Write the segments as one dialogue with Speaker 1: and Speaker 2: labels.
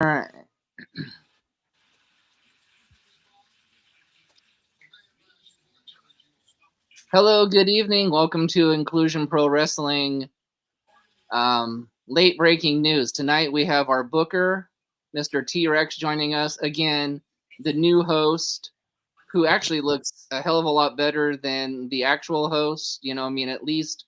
Speaker 1: All right. Hello, good evening. Welcome to Inclusion Pro Wrestling. Late breaking news. Tonight we have our booker, Mr. T-Rex, joining us again, the new host, who actually looks a hell of a lot better than the actual host. You know, I mean, at least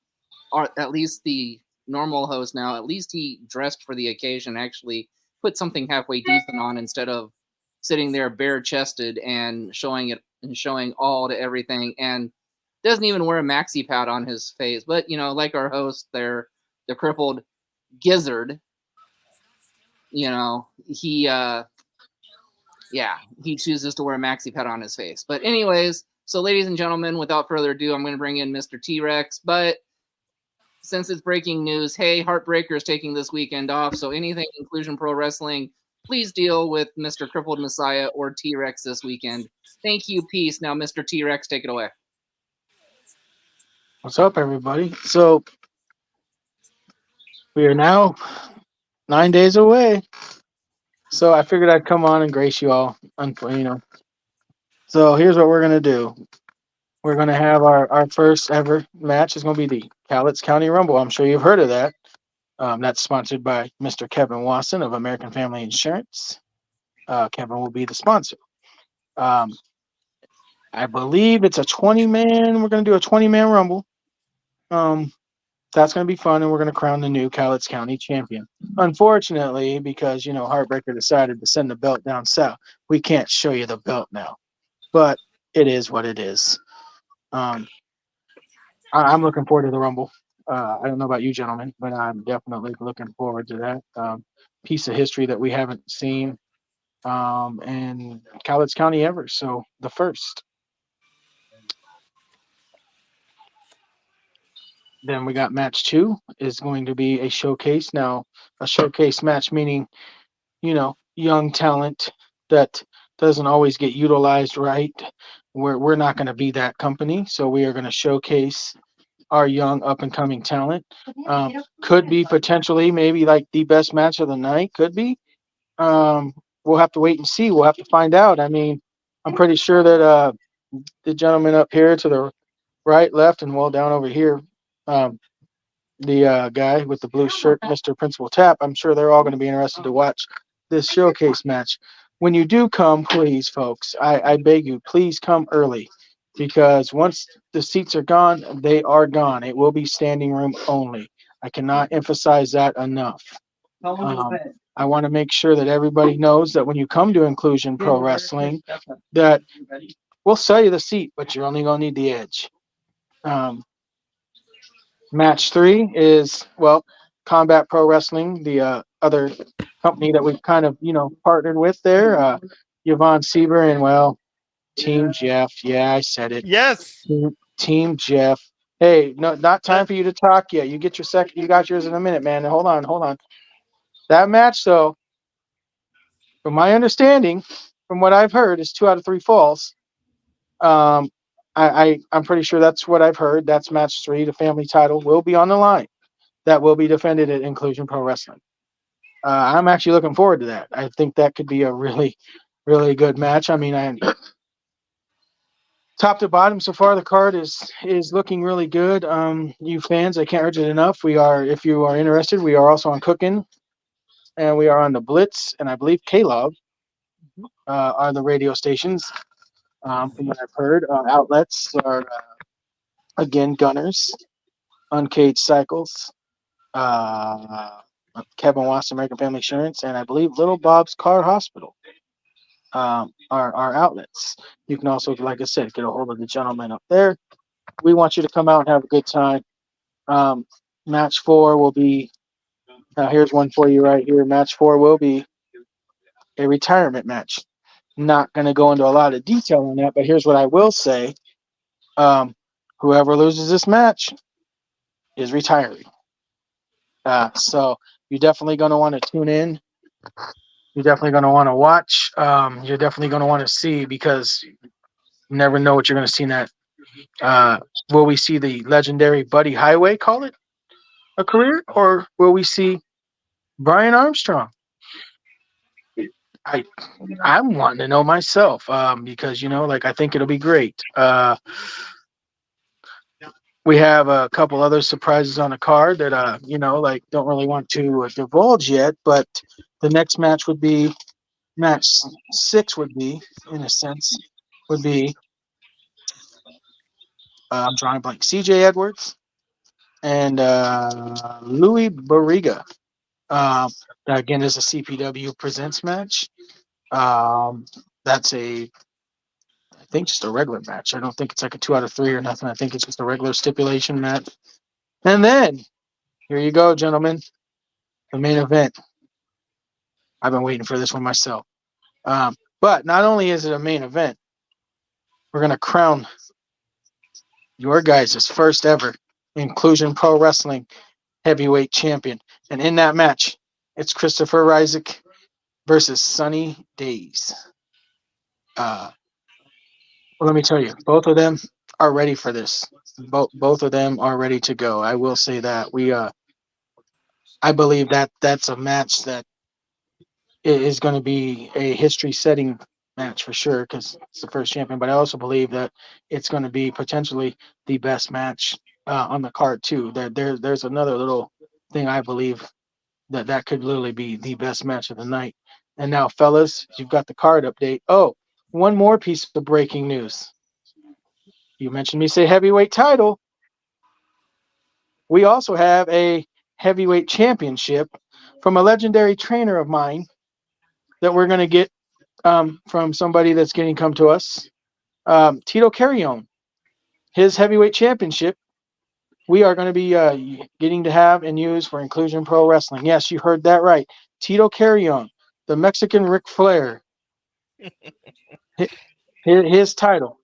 Speaker 1: the normal host now, at least he dressed for the occasion, actually put something halfway decent on instead of sitting there bare chested and showing it and showing all to everything, and doesn't even wear a maxi pad on his face. But you know, like our host there, the crippled gizzard, you know, yeah, he chooses to wear a maxi pad on his face. But anyways, so ladies and gentlemen, without further ado, I'm going to bring in Mr. T-Rex. But since it's breaking news, hey, Heartbreaker is taking this weekend off, so anything Inclusion Pro Wrestling, please deal with Mr. Crippled Messiah or T-Rex this weekend. Thank you, peace. Now, Mr. T-Rex, take it away.
Speaker 2: What's up, everybody? So we are now 9 days away. So I figured I'd come on and grace you all. So here's what we're gonna do. We're gonna have our first ever match. Is gonna be the Cowlitz County Rumble. I'm sure you've heard of that. That's sponsored by Mr. Kevin Wasson of American Family Insurance. Kevin will be the sponsor. Um, I believe it's a 20-man. We're gonna do a 20-man Rumble. Um, that's going to be fun, and we're going to crown the new Cowlitz County champion. Unfortunately, because Heartbreaker decided to send the belt down south, we can't show you the belt now. But it is what it is. I'm looking forward to the Rumble. I don't know about you, gentlemen, but I'm definitely looking forward to that piece of history that we haven't seen in Cowlitz County ever. So the first. Then we got match 2 is going to be a showcase. Now, a showcase match meaning, young talent that doesn't always get utilized right. We're not going to be that company, so we are going to showcase our young up and coming talent. Could be potentially maybe like the best match of the night. Could be. We'll have to wait and see. We'll have to find out. I mean, I'm pretty sure that the gentleman up here to the right, left, and well down over here. Um, the guy with the blue shirt, Mr. Principal Tap. I'm sure they're all going to be interested to watch this showcase match. When you do come, please, folks, I beg you, please come early because once the seats are gone, they are gone. It will be standing room only. I cannot emphasize that enough. I want to make sure that everybody knows that when you come to Inclusion Pro Wrestling, that we'll sell you the seat, but you're only going to need the edge. Match 3 is, well, Combat Pro Wrestling, the other company that we've kind of, partnered with there. Yvonne Sieber and, well, Team Jeff. Yeah, I said it.
Speaker 3: Yes.
Speaker 2: Team Jeff. Hey, no, not time for you to talk yet. You get your second. You got yours in a minute, man. Hold on. That match, though, from my understanding, from what I've heard, is 2 out of 3 falls. I'm pretty sure that's what I've heard. That's match 3. The family title will be on the line. That will be defended at Inclusion Pro Wrestling. I'm actually looking forward to that. I think that could be a really, really good match. I mean, top to bottom so far, the card is looking really good. You fans, I can't urge it enough. If you are interested, we are also on Cookin', and we are on the Blitz, and I believe K-Log are the radio stations. From what I've heard, outlets are again Gunners, Uncaged Cycles, Kevin Watson, American Family Insurance, and I believe Little Bob's Car Hospital are outlets. You can also, like I said, get a hold of the gentleman up there. We want you to come out and have a good time. Match 4 will be, here's one for you right here. Match 4 will be a retirement match. Not going to go into a lot of detail on that, but here's what I will say. Whoever loses this match is retiring. So you're definitely going to want to tune in. You're definitely going to want to watch. You're definitely going to want to see because you never know what you're going to see in that. Will we see the legendary Buddy Highway call it a career, or will we see Brian Armstrong I'm wanting to know myself, because like I think it'll be great. We have a couple other surprises on the card that like don't really want to divulge yet, but the next match would be match 6 would be, in a sense, would be I'm drawing a blank. CJ Edwards and Louis Barriga. That again is a CPW presents match. That's I think just a regular match. I don't think it's like a 2 out of 3 or nothing. I think it's just a regular stipulation match. And then here you go, gentlemen, the main event. I've been waiting for this one myself. But not only is it a main event, we're gonna crown your guys' first ever Inclusion Pro Wrestling heavyweight champion. And in that match, it's Christopher Isaac versus Sunny Days. Well, let me tell you, both of them are ready for this. Both of them are ready to go. I will say that I believe that that's a match that is going to be a history-setting match for sure because it's the first champion. But I also believe that it's going to be potentially the best match on the card too. There's another little thing I believe that could literally be the best match of the night. And now, fellas, you've got the card update. Oh, one more piece of breaking news. You mentioned me say heavyweight title. We also have a heavyweight championship from a legendary trainer of mine that we're going to get from somebody that's getting come to us. Tito Carrion, his heavyweight championship, we are going to be getting to have and use for Inclusion Pro Wrestling. Yes, you heard that right. Tito Carrion, the Mexican Ric Flair, his title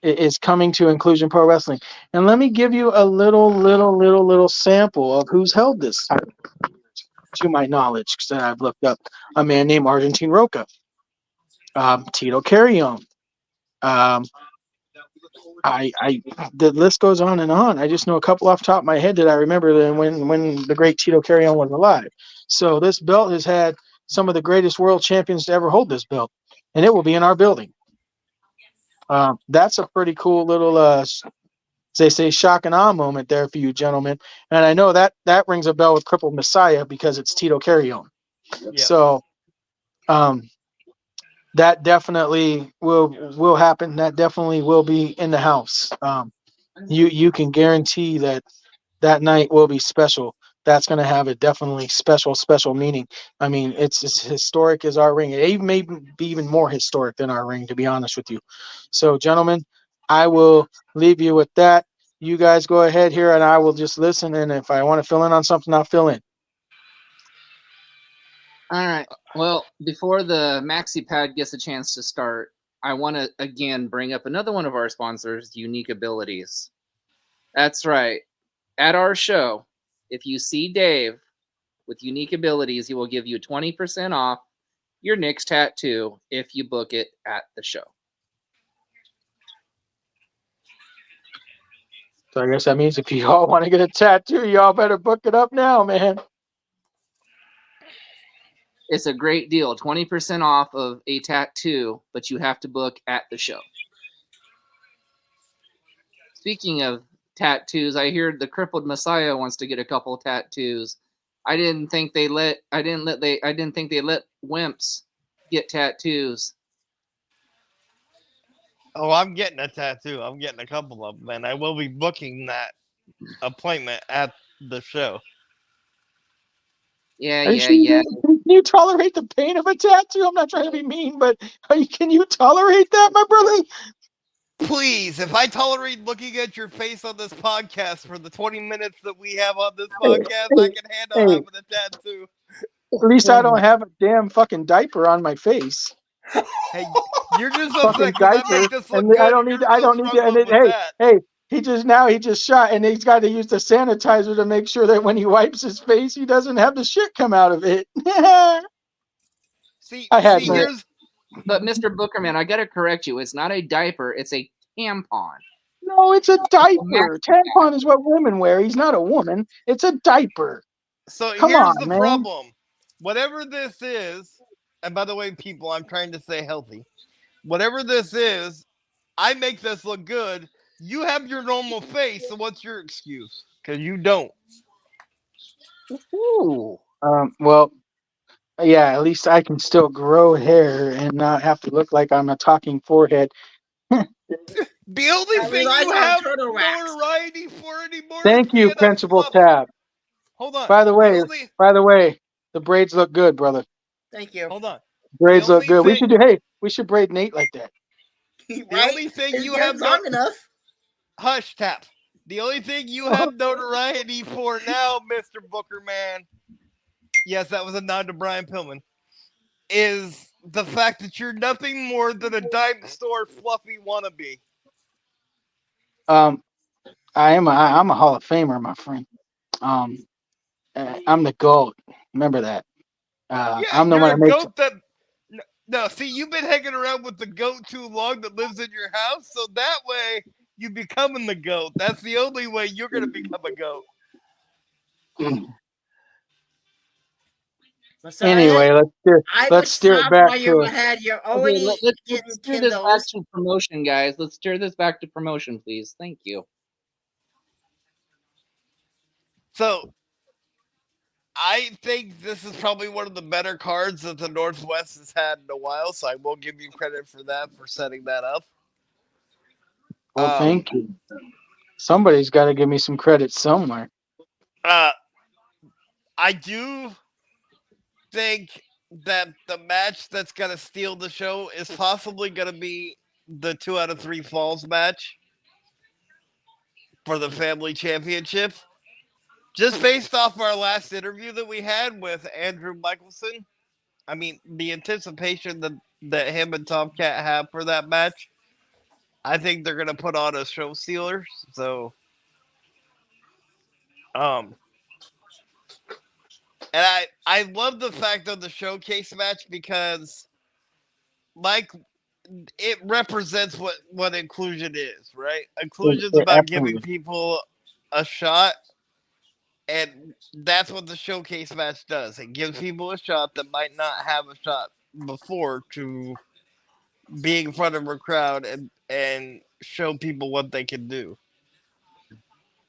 Speaker 2: is coming to Inclusion Pro Wrestling. And let me give you a little sample of who's held this title, to my knowledge, because I've looked up a man named Argentine Roca, Tito Carrion. The list goes on and on. I just know a couple off the top of my head that I remember when the great Tito Carrion was alive. So this belt has had some of the greatest world champions to ever hold this belt, and it will be in our building. That's a pretty cool little, as they say, shock and awe moment there for you gentlemen. And I know that rings a bell with Crippled Messiah because it's Tito Carrion. Yep. So that definitely will happen. That definitely will be in the house. You can guarantee that night will be special. That's going to have a definitely special meaning. I mean, it's as historic as our ring. It may be even more historic than our ring, to be honest with you. So, gentlemen, I will leave you with that. You guys go ahead here, and I will just listen. And if I want to fill in on something, I'll fill in.
Speaker 1: All right. Well, before the Maxi Pad gets a chance to start, I want to, again, bring up another one of our sponsors, Unique Abilities. That's right. At our show, if you see Dave with Unique Abilities, he will give you 20% off your next tattoo if you book it at the show.
Speaker 2: So I guess that means if you all want to get a tattoo, y'all better book it up now, man.
Speaker 1: It's a great deal, 20% off of a tattoo, but you have to book at the show. Speaking of tattoos, I hear the Crippled Messiah wants to get a couple of tattoos. I didn't think they let wimps get tattoos.
Speaker 3: Oh, I'm getting a tattoo. I'm getting a couple of them, and I will be booking that appointment at the show.
Speaker 1: Yeah.
Speaker 2: Can you tolerate the pain of a tattoo? I'm not trying to be mean, but can you tolerate that, my brother?
Speaker 3: Please, if I tolerate looking at your face on this podcast for the 20 minutes that we have on this podcast, I can handle having a tattoo.
Speaker 2: At least I don't have a damn fucking diaper on my face.
Speaker 3: Hey, you're just upset because I make this look good.
Speaker 2: I don't need to. He just shot, and he's got to use the sanitizer to make sure that when he wipes his face, he doesn't have the shit come out of it.
Speaker 1: But Mr. Bookerman, I got to correct you. It's not a diaper. It's a tampon.
Speaker 2: No, it's a diaper. Tampon is what women wear. He's not a woman. It's a diaper.
Speaker 3: So here's the problem. Whatever this is, and by the way, people, I'm trying to stay healthy. Whatever this is, I make this look good. You have your normal face, so what's your excuse? Because you don't.
Speaker 1: Ooh.
Speaker 2: Well, yeah, at least I can still grow hair and not have to look like I'm a talking forehead.
Speaker 3: The only
Speaker 4: I
Speaker 3: thing
Speaker 4: relies
Speaker 3: you
Speaker 4: on
Speaker 3: have
Speaker 4: turtle wax.
Speaker 3: notoriety for anymore
Speaker 2: Thank
Speaker 3: is
Speaker 2: you,
Speaker 3: being a
Speaker 2: Principal
Speaker 3: fluff.
Speaker 2: Tab.
Speaker 3: Hold on.
Speaker 2: By the way,
Speaker 3: only,
Speaker 2: the braids look good, brother.
Speaker 4: Thank you.
Speaker 3: hold on.
Speaker 2: Braids
Speaker 3: The
Speaker 2: look
Speaker 3: only
Speaker 2: good.
Speaker 3: thing-
Speaker 2: We should braid Nate like that.
Speaker 3: The
Speaker 4: Right?
Speaker 3: only thing
Speaker 4: It
Speaker 3: you
Speaker 4: gets
Speaker 3: have
Speaker 4: long enough.
Speaker 3: Hush, Tap. The only thing you have notoriety for now, Mr. Booker Man, yes, that was a nod to Brian Pillman, is the fact that you're nothing more than a dime store fluffy wannabe.
Speaker 2: I'm a Hall of Famer, my friend. Um, I'm the GOAT. Remember that.
Speaker 3: Yeah,
Speaker 2: I'm the
Speaker 3: you're
Speaker 2: one
Speaker 3: a
Speaker 2: that makes.
Speaker 3: goat that. No, see, you've been hanging around with the goat too long that lives in your house, so that way you becoming the goat. That's the only way you're gonna become a goat.
Speaker 4: Messiah,
Speaker 2: Anyway,
Speaker 4: I would
Speaker 2: let's steer it
Speaker 4: stop
Speaker 2: back
Speaker 4: while you're
Speaker 2: to.
Speaker 4: ahead. You're
Speaker 1: Okay,
Speaker 4: already
Speaker 1: let's
Speaker 4: getting
Speaker 1: steer this back
Speaker 4: kindles.
Speaker 1: to promotion, guys. Let's steer this back to promotion, please. Thank you.
Speaker 3: So I think this is probably one of the better cards that the Northwest has had in a while, so I will give you credit for that, for setting that up.
Speaker 2: Well, thank you. Somebody's got to give me some credit somewhere.
Speaker 3: I do think that the match that's going to steal the show is possibly going to be the 2 out of 3 falls match for the family championship. Just based off our last interview that we had with Andrew Michelson, I mean, the anticipation that him and Tomcat have for that match, I think they're going to put on a show stealer. So, and I love the fact of the showcase match because, like, it represents what inclusion is, right? Inclusion's about giving
Speaker 2: Absolutely.
Speaker 3: people a shot, and that's what the showcase match does. It gives people a shot that might not have a shot before to be in front of a crowd and show people what they can do.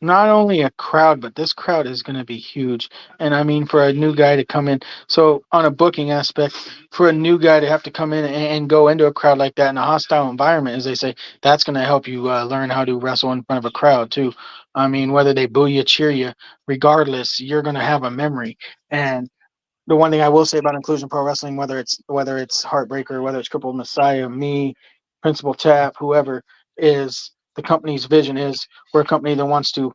Speaker 2: Not only a crowd, but this crowd is going to be huge. And I mean, for a new guy to come in, so on a booking aspect, for a new guy to have to come in and go into a crowd like that in a hostile environment, as they say, that's going to help you learn how to wrestle in front of a crowd too. I mean, whether they boo you, cheer you, regardless, you're going to have a memory. And the one thing I will say about Inclusion Pro Wrestling, whether it's Heartbreaker, whether it's Crippled Messiah, me, Principal Tap, whoever, is the company's vision is we're a company that wants to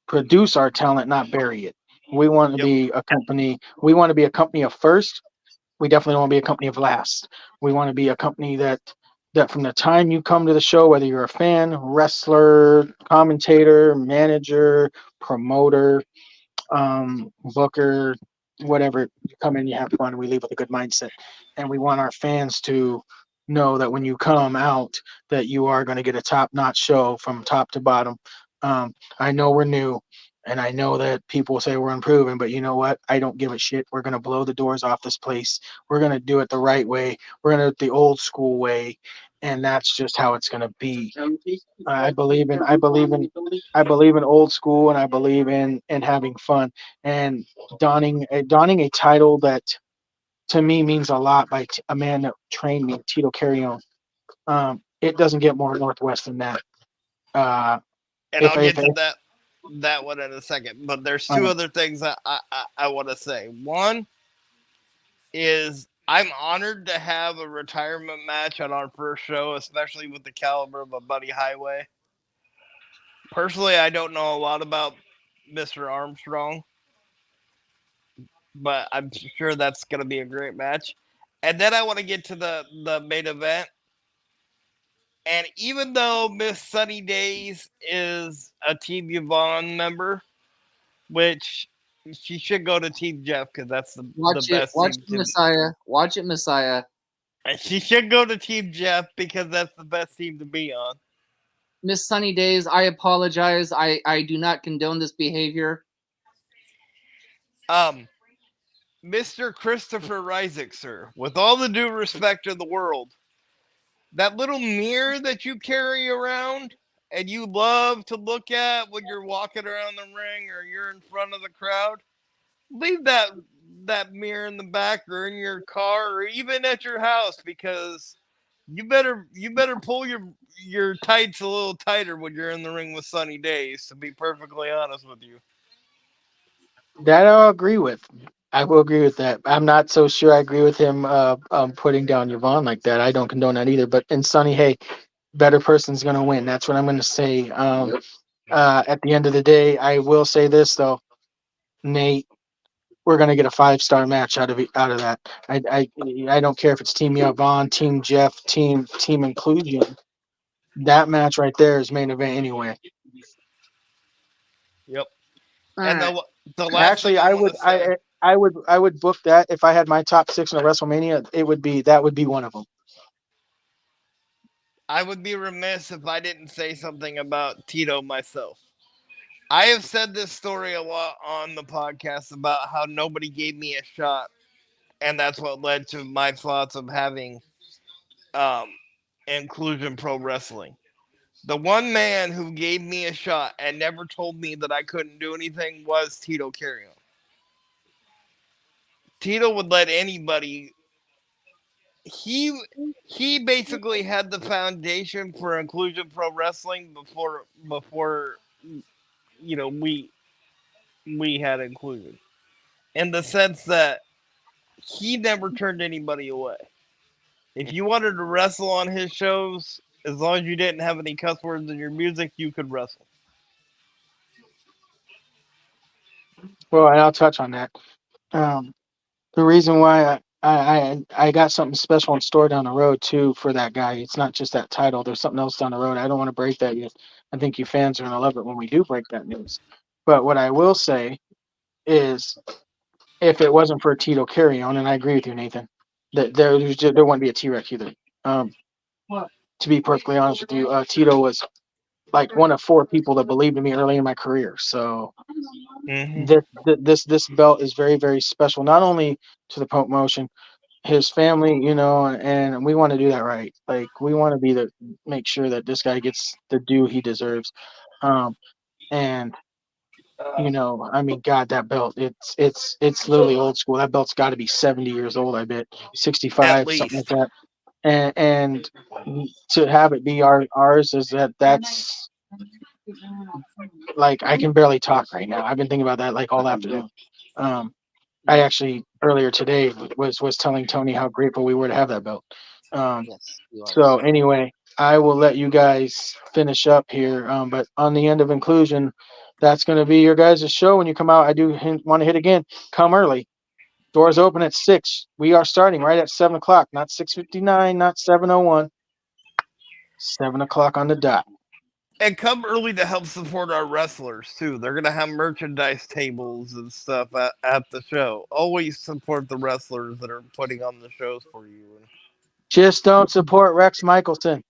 Speaker 2: produce our talent, not bury it. We want to
Speaker 3: Yep.
Speaker 2: be a company. We want to be a company of first. We definitely want to be a company of last. We want to be a company that from the time you come to the show, whether you're a fan, wrestler, commentator, manager, promoter, booker, whatever, you come in, you have fun, we leave with a good mindset. And we want our fans to know that when you come out, that you are going to get a top-notch show from top to bottom. I know we're new, and I know that people will say we're unproven, but you know what? I don't give a shit. We're going to blow the doors off this place. We're going to do it the right way. We're going to do it the old school way, and that's just how it's going to be. I believe in old school, and I believe in having fun and donning a title that to me means a lot by a man that trained me, Tito Carrion. It doesn't get more Northwest than that.
Speaker 3: And I'll get to that one in a second. But there's two other things that I want to say. One is I'm honored to have a retirement match on our first show, especially with the caliber of a Buddy Highway. Personally, I don't know a lot about Mr. Armstrong, but I'm sure that's going to be a great match. And then I want to get to the main event. And even though Miss Sunny Days is a Team Yvonne member, which she should go to Team Jeff because that's the best
Speaker 1: Watch
Speaker 3: team
Speaker 1: it, Messiah. Watch it, Messiah.
Speaker 3: And she should go to Team Jeff because that's the best team to be on.
Speaker 1: Miss Sunny Days, I apologize. I do not condone this behavior.
Speaker 3: Mr. Christopher Ryzik, sir, with all the due respect in the world, that little mirror that you carry around and you love to look at when you're walking around the ring or you're in front of the crowd, leave that mirror in the back or in your car or even at your house, because you better pull your tights a little tighter when you're in the ring with Sunny Days, to be perfectly honest with you.
Speaker 2: That I'll agree with. I will agree with that. I'm not so sure I agree with him putting down Yvonne like that. I don't condone that either. But in Sunny, hey, better person's going to win. That's what I'm going to say. At the end of the day, I will say this, though. Nate, we're going to get a 5-star match out of that. I don't care if it's Team Yvonne, Team Jeff, Team Inclusion. That match right there is main event anyway.
Speaker 3: Yep.
Speaker 1: All
Speaker 3: And
Speaker 1: right.
Speaker 3: the last
Speaker 2: Actually,
Speaker 3: thing
Speaker 2: I would book that if I had my top 6 in a WrestleMania. That would be one of them.
Speaker 3: I would be remiss if I didn't say something about Tito myself. I have said this story a lot on the podcast about how nobody gave me a shot, and that's what led to my thoughts of having Inclusion Pro Wrestling. The one man who gave me a shot and never told me that I couldn't do anything was Tito Carrion. Tito would let anybody. He basically had the foundation for Inclusion Pro Wrestling before we had inclusion, in the sense that he never turned anybody away. If you wanted to wrestle on his shows, as long as you didn't have any cuss words in your music, you could wrestle.
Speaker 2: Well, and I'll touch on that. The reason why I got something special in store down the road too for that guy. It's not just that title. There's something else down the road. I don't want to break that yet. I think you fans are gonna love it when we do break that news. But what I will say is, if it wasn't for Tito Carrion, and I agree with you, Nathan, that there wouldn't be a T-Rex either. To be perfectly honest with you, Tito was like one of 4 people that believed in me early in my career. So this belt is very, very special, not only to the promotion, his family, and we want to do that right. Like, we want to make sure that this guy gets the due he deserves. And I mean, God, that belt, it's literally old school. That belt's got to be 70 years old, I bet, 65,
Speaker 3: At
Speaker 2: something like
Speaker 3: least.
Speaker 2: that. And to have it be ours is that's like, I can barely talk right now. I've been thinking about that like all afternoon. I actually earlier today was telling Tony how grateful we were to have that belt.
Speaker 1: Yes, you are.
Speaker 2: So anyway, I will let you guys finish up here. But on the end of Inclusion, that's going to be your guys' show. When you come out, I do want to hit again. Come early. Doors open at 6. We are starting right at 7 o'clock, not 6:59, not 7:01. 7 o'clock on the dot.
Speaker 3: And come early to help support our wrestlers too. They're gonna have merchandise tables and stuff at the show. Always support the wrestlers that are putting on the shows for you.
Speaker 2: Just don't support Rex Michelson.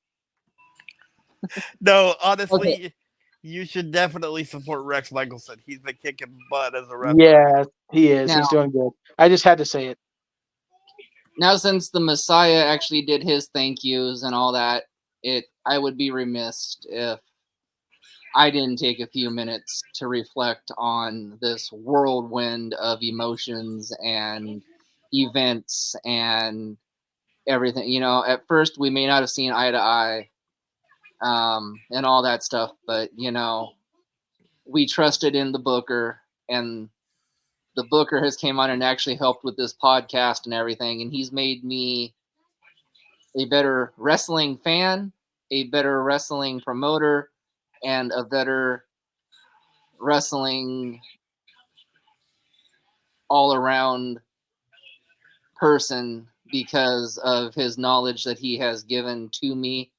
Speaker 3: No, honestly,
Speaker 1: Okay.
Speaker 3: you should definitely support Rex Michelson. He's been kicking butt as a wrestler.
Speaker 2: Yeah, he is.
Speaker 1: Now-
Speaker 2: He's doing good. I just had to say it.
Speaker 1: Now, since the Messiah actually did his thank yous and all that, I would be remiss if I didn't take a few minutes to reflect on this whirlwind of emotions and events and everything. At first we may not have seen eye to eye, and all that stuff, but we trusted in the Booker, and the Booker has came on and actually helped with this podcast and everything, and he's made me a better wrestling fan, a better wrestling promoter, and a better wrestling all around person because of his knowledge that he has given to me.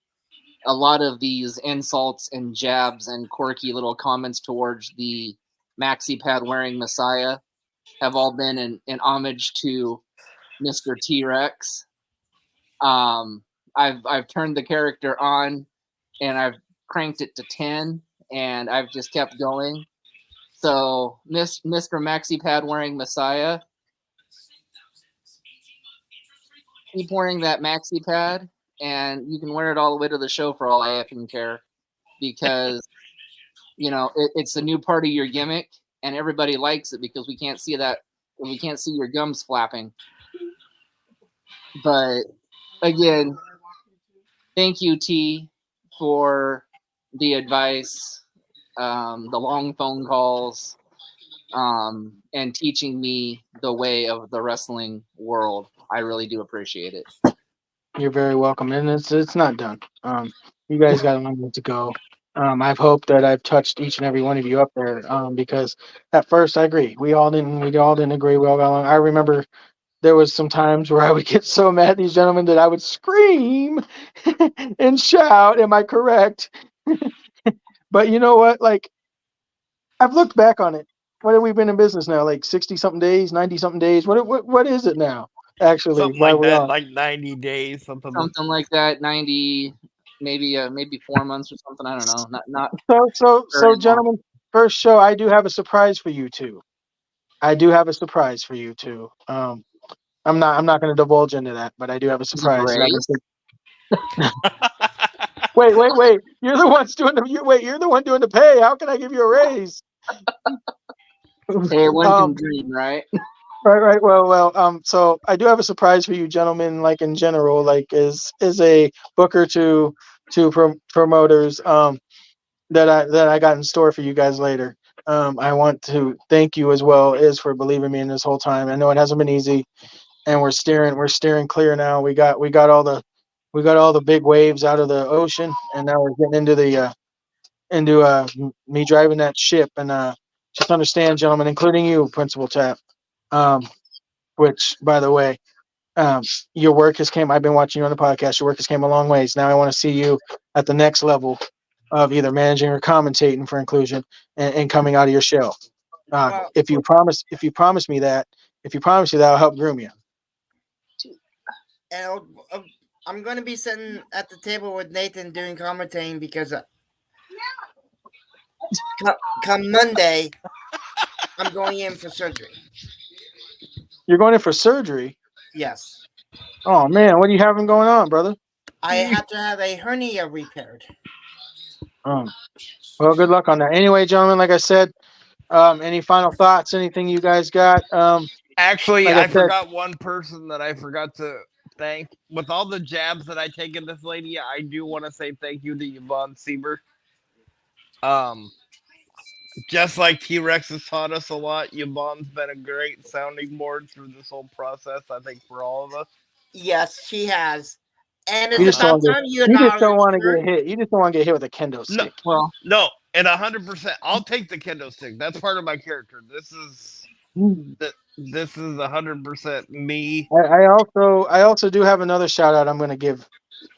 Speaker 1: A lot of these insults and jabs and quirky little comments towards the maxi pad wearing Messiah have all been in homage to Mr. T-Rex. I've turned the character on and I've cranked it to 10 and I've just kept going. So Mr. Maxi Pad wearing Messiah, keep wearing that maxi pad, and you can wear it all the way to the show for all I effing care, because it's a new part of your gimmick, and everybody likes it because we can't see your gums flapping. But again, thank you, T, for the advice, the long phone calls, and teaching me the way of the wrestling world. I really do appreciate it.
Speaker 2: You're very welcome, and it's not done. You guys got a long way to go. I've hoped that I've touched each and every one of you up there, because at first I agree we all didn't agree. We all got along. I remember there was some times where I would get so mad at these gentlemen that I would scream and shout. Am I correct? But you know what? Like, I've looked back on it. What have we been in business now? Like 60 something days, 90 something days. What is it now? Actually,
Speaker 3: Something
Speaker 2: why
Speaker 3: like
Speaker 2: we're
Speaker 3: that,
Speaker 2: on.
Speaker 3: like 90 days, something
Speaker 1: Like that. 90, maybe 4 months or something. I don't know. Not
Speaker 2: So
Speaker 1: very long.
Speaker 2: gentlemen, first show, I do have a surprise for you two. I'm not going to divulge into that, but I do have a surprise. Wait. You're the ones doing you're the one doing the pay. How can I give you a raise?
Speaker 1: Hey, one can dream, right?
Speaker 2: Right. Well. So I do have a surprise for you, gentlemen. Like in general, like is a booker to promoters. That I got in store for you guys later. I want to thank you as well as for believing me in this whole time. I know it hasn't been easy, and we're steering clear now. We got all the big waves out of the ocean, and now we're getting into me driving that ship. And just understand, gentlemen, including you, Principal Tap, which by the way, your work has came. I've been watching you on the podcast. Your work has came a long ways. Now I want to see you at the next level of either managing or commentating for Inclusion and coming out of your shell. If you promise me that, I'll help groom you.
Speaker 4: And I'm going to be sitting at the table with Nathan doing commentating because come Monday, I'm going in for surgery.
Speaker 2: You're going in for surgery?
Speaker 4: Yes.
Speaker 2: Oh man, what are you having going on, brother?
Speaker 4: I have to have a hernia repaired.
Speaker 2: Well, good luck on that. Anyway, gentlemen, like I said, any final thoughts? Anything you guys got?
Speaker 3: Actually,
Speaker 2: like
Speaker 3: I forgot one person that I forgot to thank. With all the jabs that I take at this lady, I do want to say thank you to Yvonne Sieber. Just like T-Rex has taught us a lot, Yvonne's been a great sounding board through this whole process, I think, for all of us.
Speaker 4: Yes, she has. And
Speaker 2: you just don't want to get hit. You just don't want to get hit with a kendo stick.
Speaker 3: No, and 100%. I'll take the kendo stick. That's part of my character. This is 100% me.
Speaker 2: I also do have another shout out I'm going to give,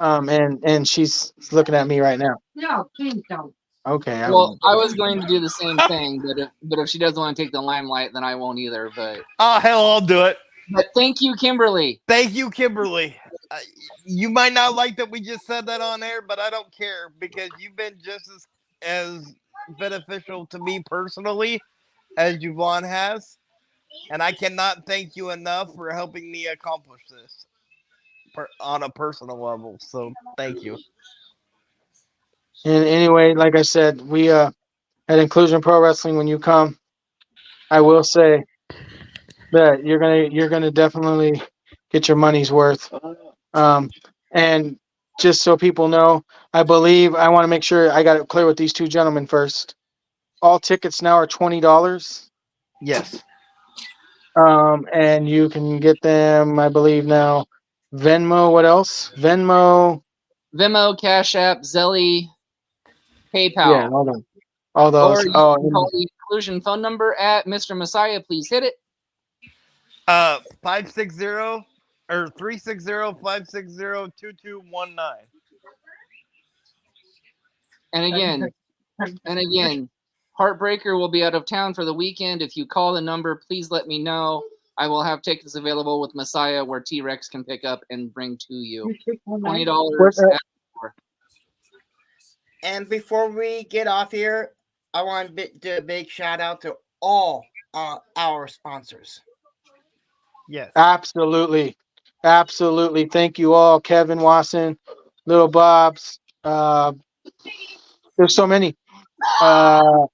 Speaker 2: and she's looking at me right now.
Speaker 5: No, please don't.
Speaker 2: Okay.
Speaker 1: I was going to do the same thing, but if she doesn't want to take the limelight, then I won't either. But
Speaker 3: hell, I'll do it.
Speaker 1: But thank you, Kimberly.
Speaker 3: Thank you, Kimberly. You might not like that we just said that on air, but I don't care because you've been just as beneficial to me personally as Yvonne has. And I cannot thank you enough for helping me accomplish this on a personal level. So thank you.
Speaker 2: And anyway, like I said, we at Inclusion Pro Wrestling, when you come, I will say that you're gonna definitely get your money's worth. And just so people know, I want to make sure I got it clear with these two gentlemen first. All tickets now are $20.
Speaker 3: Yes.
Speaker 2: And you can get them, I believe now, Venmo. What else? Venmo,
Speaker 1: Cash App, Zelly, PayPal.
Speaker 2: Yeah, all those.
Speaker 1: Or you can call the Inclusion phone number at Mr. Messiah. Please hit it.
Speaker 3: 560 or 360-560-2219.
Speaker 1: And again, Heartbreaker will be out of town for the weekend. If you call the number, please let me know. I will have tickets available with Messiah where T-Rex can pick up and bring to you. $20.
Speaker 4: And before we get off here, I want to do a big shout out to all our sponsors.
Speaker 3: Yes.
Speaker 2: Absolutely. Absolutely. Thank you all, Kevin Wasson, Little Bobs. There's so many. My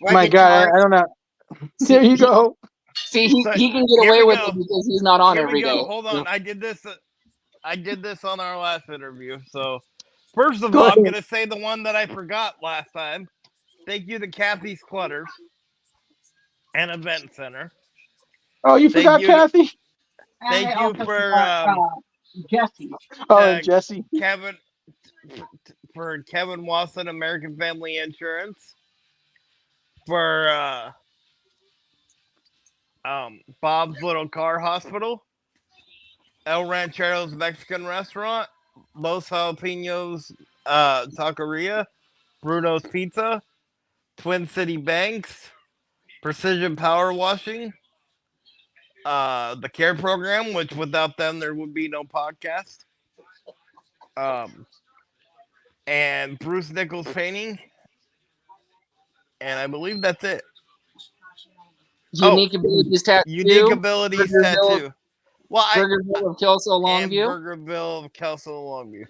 Speaker 4: Wicked
Speaker 2: God, I
Speaker 4: Tart.
Speaker 2: don't know. There you go.
Speaker 1: See, he
Speaker 3: So,
Speaker 1: can get
Speaker 3: here
Speaker 1: away
Speaker 3: we
Speaker 1: with
Speaker 3: go.
Speaker 1: it because he's not on
Speaker 3: Here we
Speaker 1: every
Speaker 3: go.
Speaker 1: day.
Speaker 3: Hold on. I did this on our last interview. So first of
Speaker 2: Go
Speaker 3: all, I'm
Speaker 2: ahead.
Speaker 3: gonna say the one that I forgot last time. Thank you to Kathy's Clutters and Event Center.
Speaker 2: Oh, you
Speaker 3: Thank
Speaker 2: forgot
Speaker 3: you.
Speaker 2: Kathy?
Speaker 3: Thank you for
Speaker 5: Jesse.
Speaker 2: Oh, and Jesse.
Speaker 3: Kevin for Kevin Watson, American Family Insurance. For Bob's Little Car Hospital, El Ranchero's Mexican Restaurant, Los Jalapenos Taqueria, Bruno's Pizza, Twin City Banks, Precision Power Washing, the Care Program, which without them there would be no podcast, and Bruce Nichols Painting, and I believe that's it.
Speaker 1: Unique Abilities Tattoo.
Speaker 3: Unique Abilities
Speaker 1: Burgerville-
Speaker 3: Tattoo. Well,
Speaker 1: Burgerville of Kelso
Speaker 3: and
Speaker 1: Longview.
Speaker 3: Burgerville of Kelso Longview.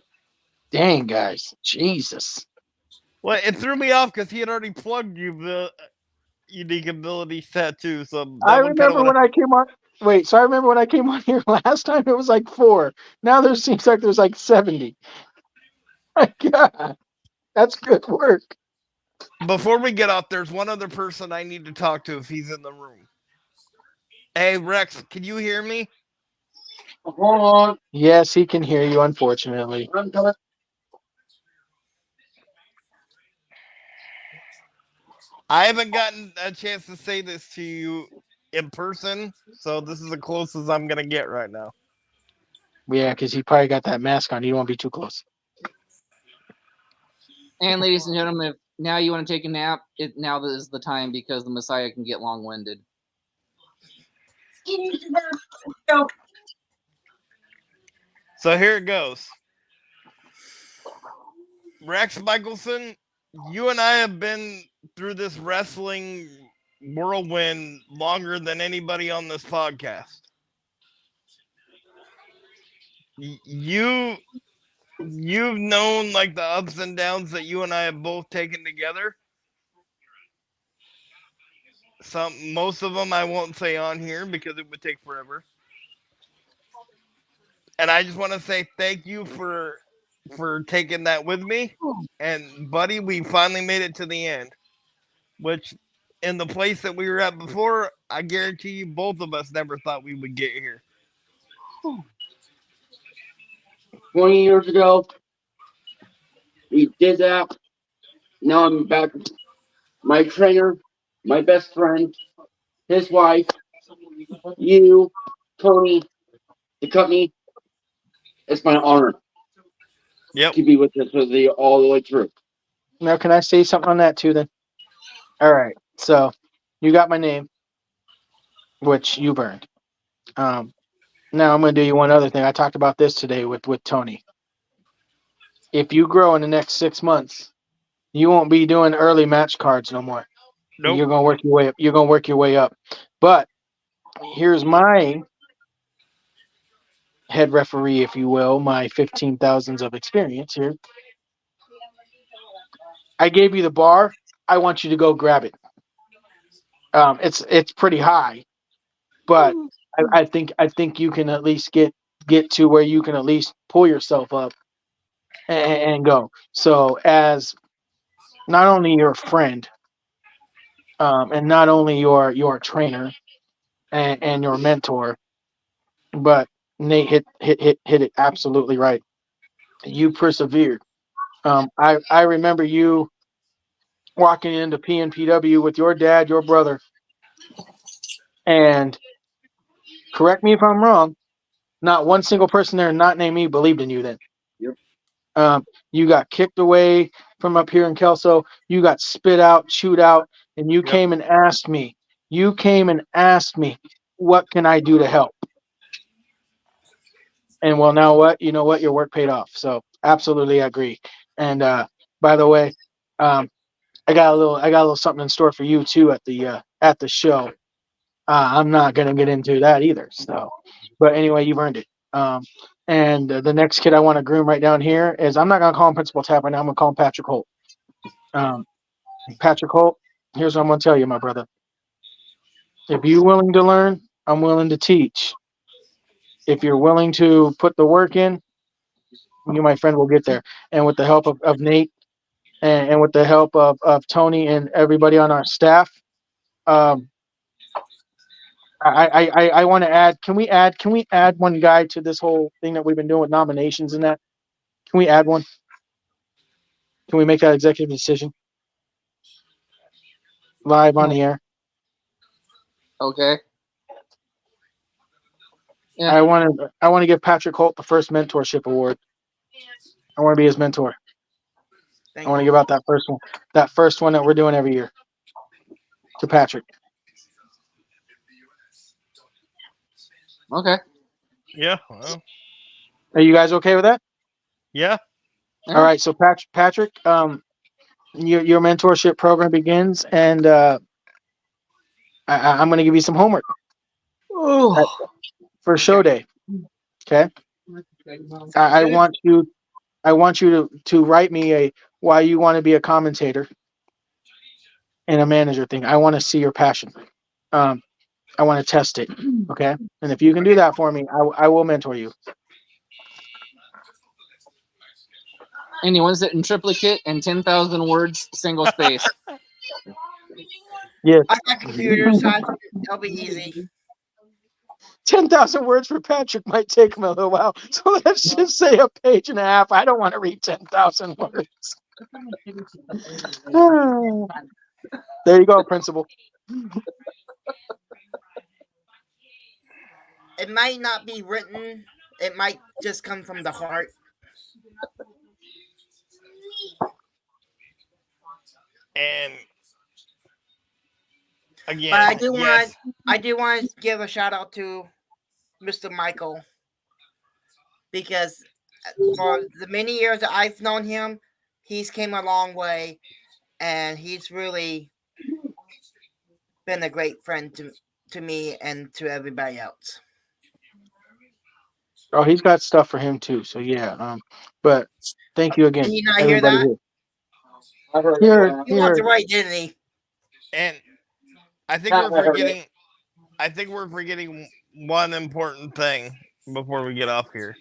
Speaker 2: Dang, guys. Jesus.
Speaker 3: Well, it threw me off because he had already plugged you the Unique Abilities Tattoo. So that
Speaker 2: I
Speaker 3: one
Speaker 2: remember when I came on. Wait, so I remember when I came on here last time, it was like 4. Now there seems like there's like 70. My God. That's good work.
Speaker 3: Before we get off, there's one other person I need to talk to if he's in the room. Hey, Rex, can you hear me?
Speaker 5: Hold on.
Speaker 2: Yes, he can hear you, unfortunately.
Speaker 5: I'm coming.
Speaker 3: I haven't gotten a chance to say this to you in person, so this is the closest I'm going to get right now.
Speaker 2: Yeah, because he probably got that mask on. You don't want to be too close.
Speaker 1: And ladies and gentlemen, if now you want to take a nap, now is the time because the Messiah can get long-winded.
Speaker 3: So here it goes. Rex Michelson, you and I have been through this wrestling whirlwind longer than anybody on this podcast. You've known like the ups and downs that you and I have both taken together. Most of them I won't say on here because it would take forever. And I just want to say thank you for taking that with me. And buddy, we finally made it to the end. Which in the place that we were at before, I guarantee you both of us never thought we would get here.
Speaker 5: 20 years ago, we did that. Now I'm back. My trainer, my best friend, his wife, you, Tony, the company. It's my honor
Speaker 3: Yep.
Speaker 5: to be with this with you all the way through.
Speaker 2: Now, can I say something on that too then? All right. So you got my name, which you burned. Now I'm going to do you one other thing. I talked about this today with Tony. If you grow in the next 6 months, you won't be doing early match cards no more.
Speaker 3: Nope.
Speaker 2: You're going to work your way up. You're going to work your way up. But here's my head referee, if you will, my 15,000s of experience here. I gave you the bar. I want you to go grab it. It's pretty high, but I think you can at least get to where you can at least pull yourself up and go. So as not only your friend, and not only your trainer and your mentor, but Nate hit it absolutely right. You persevered. I remember you walking into PNPW with your dad, your brother, and correct me if I'm wrong, not one single person there, not named me, believed in you then.
Speaker 5: Yep.
Speaker 2: You got kicked away from up here in Kelso. You got spit out, chewed out, and you
Speaker 3: Yep.
Speaker 2: came and asked me. You came and asked me, what can I do to help? And well, now what? You know what? Your work paid off. So absolutely agree. And by the way, I got a little something in store for you too at the show. I'm not gonna get into that either. So, but anyway, you've earned it. And the next kid I want to groom right down here is, I'm not going to call him Principal Tap right now. I'm going to call him Patrick Holt. Patrick Holt, here's what I'm going to tell you, my brother. If you're willing to learn, I'm willing to teach. If you're willing to put the work in, you, my friend, will get there. And with the help of Nate and with the help of Tony and everybody on our staff, I want to add. Can we add one guy to this whole thing that we've been doing with nominations and that? Can we add one? Can we make that executive decision live on the air?
Speaker 1: Okay. Yeah.
Speaker 2: I want to give Patrick Holt the first mentorship award. I want to be his mentor.
Speaker 4: Thank
Speaker 2: I want to
Speaker 4: you.
Speaker 2: give out that first one that we're doing every year to Patrick.
Speaker 1: Okay.
Speaker 3: Yeah. Well,
Speaker 2: Are you guys okay with that?
Speaker 3: yeah.
Speaker 2: All right. So Patrick, your mentorship program begins, and I'm going to give you some homework for show day. Okay. I want you to write me why you want to be a commentator and a manager thing. I want to see your passion. I want to test it. Okay. And if you can do that for me, I will mentor you.
Speaker 1: And you want it in triplicate and 10,000 words, single space.
Speaker 2: Yes.
Speaker 4: I got computers, so that'll be easy.
Speaker 2: 10,000 words for Patrick might take him a little while. So let's just say a page and a half. I don't want to read 10,000 words. There you go, Principal.
Speaker 4: It might not be written. It might just come from the heart.
Speaker 3: And again,
Speaker 4: But
Speaker 3: yes.
Speaker 4: I do want to give a shout out to Mr. Michael, because for the many years that I've known him, he's came a long way, and he's really been a great friend to me and to everybody else.
Speaker 2: Oh, he's got stuff for him too. So yeah. But thank you again.
Speaker 4: Did he not hear
Speaker 2: everybody
Speaker 4: that?
Speaker 2: here.
Speaker 4: He walked away, didn't he?
Speaker 3: And I think we're forgetting one important thing before we get off here.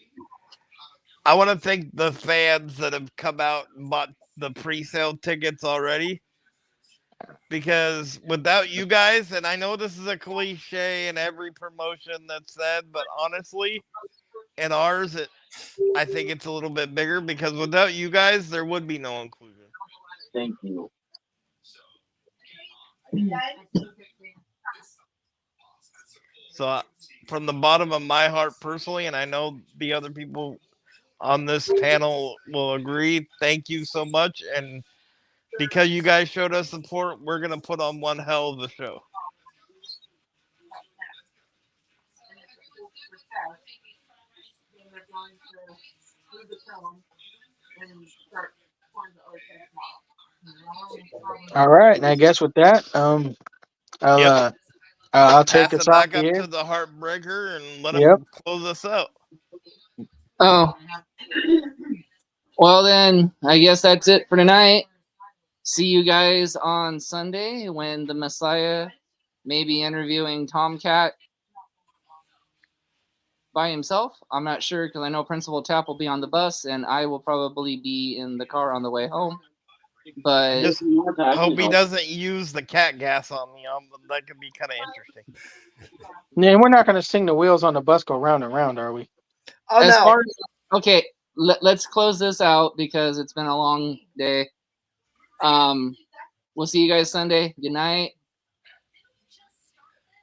Speaker 3: I want to thank the fans that have come out and bought the pre-sale tickets already. Because without you guys, and I know this is a cliche in every promotion that's said, but honestly, in ours, I think it's a little bit bigger, because without you guys, there would be no inclusion.
Speaker 5: Thank you.
Speaker 3: So from the bottom of my heart personally, and I know the other people on this panel will agree, thank you so much. And because you guys showed us support, we're going to put on one hell of a show.
Speaker 2: All right, and I guess with that, I'll take
Speaker 3: Pass
Speaker 2: us
Speaker 3: it
Speaker 2: off
Speaker 3: back up
Speaker 2: here.
Speaker 3: to the Heartbreaker and let
Speaker 2: Yep.
Speaker 3: him close us out.
Speaker 1: Oh. Well, then, I guess that's it for tonight. See you guys on Sunday when the Messiah may be interviewing Tomcat by himself. I'm not sure, because I know Principal Tap will be on the bus and I will probably be in the car on the way home. But
Speaker 3: Just hope he doesn't use the cat gas on me. That could be kind of interesting.
Speaker 2: Yeah, we're not going to sing the wheels on the bus go round and round, are we?
Speaker 4: Oh
Speaker 1: as
Speaker 4: no!
Speaker 1: far as, okay, let's close this out because it's been a long day. We'll see you guys Sunday. Good night.